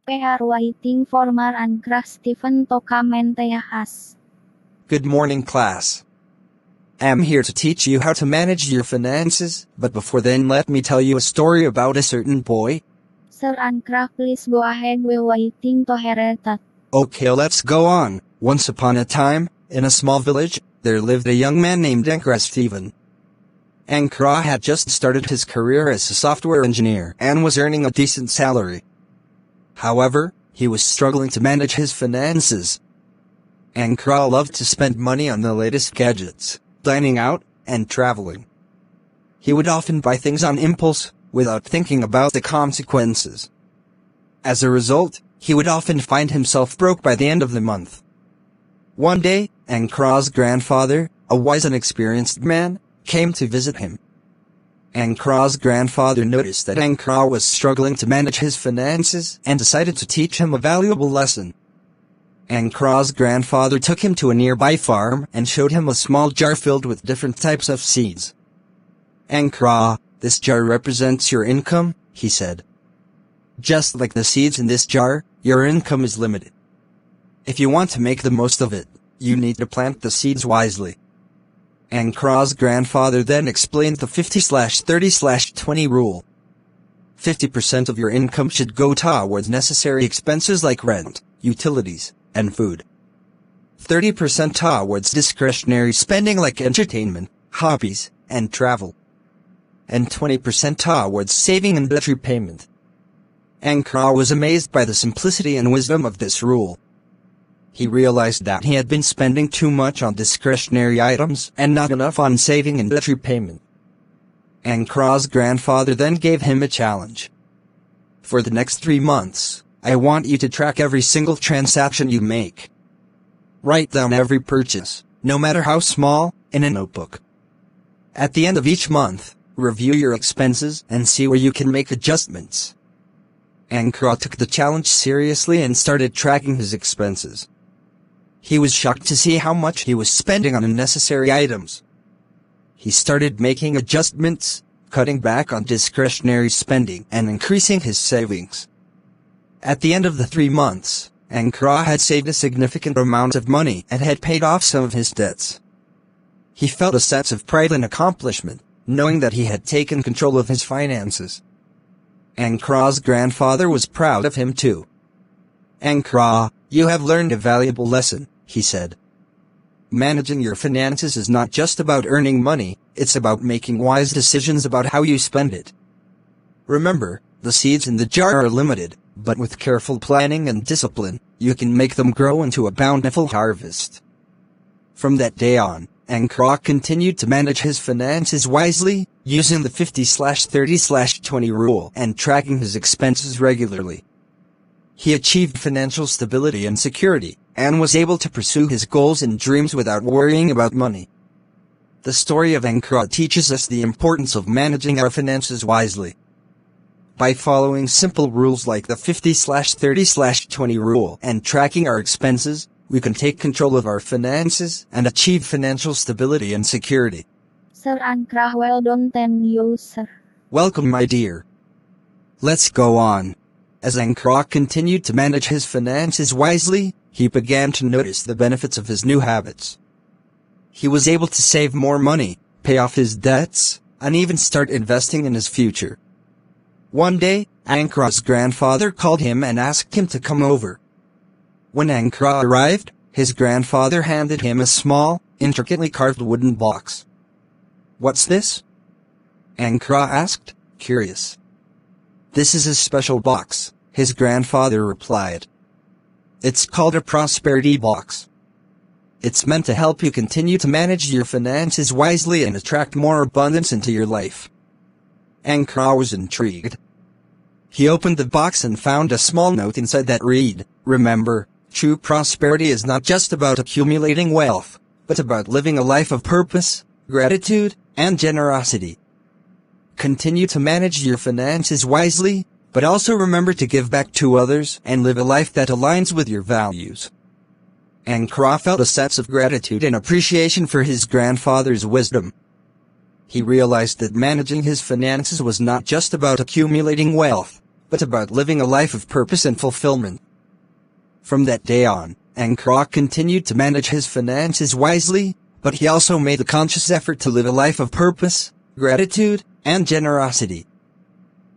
We are waiting for Mar and Stephen to come and tell us. Good morning, class. I'm here to teach you how to manage your finances, but before then let me tell you a story about a certain boy. Sir Ankra, please go ahead, we're waiting to hear that. Okay, let's go on. Once upon a time, in a small village, there lived a young man named Ankra Stephen. Ankra had just started his career as a software engineer and was earning a decent salary. However, he was struggling to manage his finances. Ankra loved to spend money on the latest gadgets, dining out, and traveling. He would often buy things on impulse, without thinking about the consequences. As a result, he would often find himself broke by the end of the month. One day, Ankra's grandfather, a wise and experienced man, came to visit him. Ankra's grandfather noticed that Ankra was struggling to manage his finances and decided to teach him a valuable lesson. Ankra's grandfather took him to a nearby farm and showed him a small jar filled with different types of seeds. Ankra, this jar represents your income, he said. Just like the seeds in this jar, your income is limited. If you want to make the most of it, you need to plant the seeds wisely. Ankra's grandfather then explained the 50/30/20 rule. 50% of your income should go towards necessary expenses like rent, utilities, and food. 30% towards discretionary spending like entertainment, hobbies, and travel. And 20% towards saving and debt repayment. Ankra was amazed by the simplicity and wisdom of this rule. He realized that he had been spending too much on discretionary items and not enough on saving and debt repayment. Ankra's grandfather then gave him a challenge. For the next 3 months, I want you to track every single transaction you make. Write down every purchase, no matter how small, in a notebook. At the end of each month, review your expenses and see where you can make adjustments. Ankra took the challenge seriously and started tracking his expenses. He was shocked to see how much he was spending on unnecessary items. He started making adjustments, cutting back on discretionary spending and increasing his savings. At the end of the 3 months, Ankra had saved a significant amount of money and had paid off some of his debts. He felt a sense of pride and accomplishment, knowing that he had taken control of his finances. Ankra's grandfather was proud of him too. Ankra, you have learned a valuable lesson, he said. Managing your finances is not just about earning money, it's about making wise decisions about how you spend it. Remember, the seeds in the jar are limited, but with careful planning and discipline, you can make them grow into a bountiful harvest. From that day on, Ankra continued to manage his finances wisely, using the 50/30/20 rule and tracking his expenses regularly. He achieved financial stability and security, and was able to pursue his goals and dreams without worrying about money. The story of Ankra teaches us the importance of managing our finances wisely. By following simple rules like the 50/30/20 rule and tracking our expenses, we can take control of our finances and achieve financial stability and security. Sir Ankra, well done, thank you, sir. Welcome, my dear. Let's go on. As Ankra continued to manage his finances wisely, he began to notice the benefits of his new habits. He was able to save more money, pay off his debts, and even start investing in his future. One day, Ankra's grandfather called him and asked him to come over. When Ankra arrived, his grandfather handed him a small, intricately carved wooden box. "What's this?" Ankra asked, curious. "This is a special box," his grandfather replied. "It's called a prosperity box. It's meant to help you continue to manage your finances wisely and attract more abundance into your life." Ankra was intrigued. He opened the box and found a small note inside that read, "Remember, true prosperity is not just about accumulating wealth, but about living a life of purpose, gratitude, and generosity. Continue to manage your finances wisely, but also remember to give back to others and live a life that aligns with your values." Ankra felt a sense of gratitude and appreciation for his grandfather's wisdom. He realized that managing his finances was not just about accumulating wealth, but but about living a life of purpose and fulfillment. From that day on, Ankara continued to manage his finances wisely, but he also made a conscious effort to live a life of purpose, gratitude, and generosity.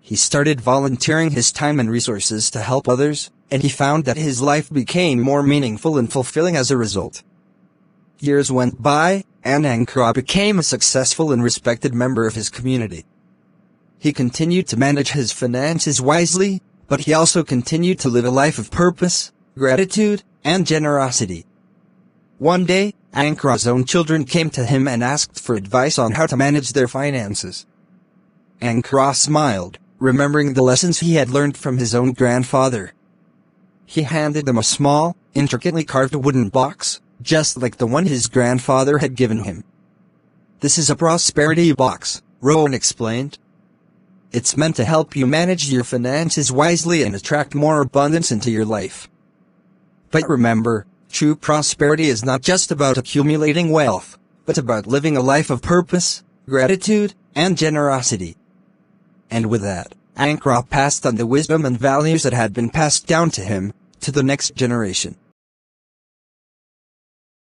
He started volunteering his time and resources to help others, and he found that his life became more meaningful and fulfilling as a result. Years went by, and Ankara became a successful and respected member of his community. He continued to manage his finances wisely, but he also continued to live a life of purpose, gratitude, and generosity. One day, Ankara's own children came to him and asked for advice on how to manage their finances. Ankara smiled, remembering the lessons he had learned from his own grandfather. He handed them a small, intricately carved wooden box, just like the one his grandfather had given him. "This is a prosperity box," Rowan explained. "It's meant to help you manage your finances wisely and attract more abundance into your life. But remember, true prosperity is not just about accumulating wealth, but about living a life of purpose, gratitude, and generosity." And with that, Ankara passed on the wisdom and values that had been passed down to him, to the next generation.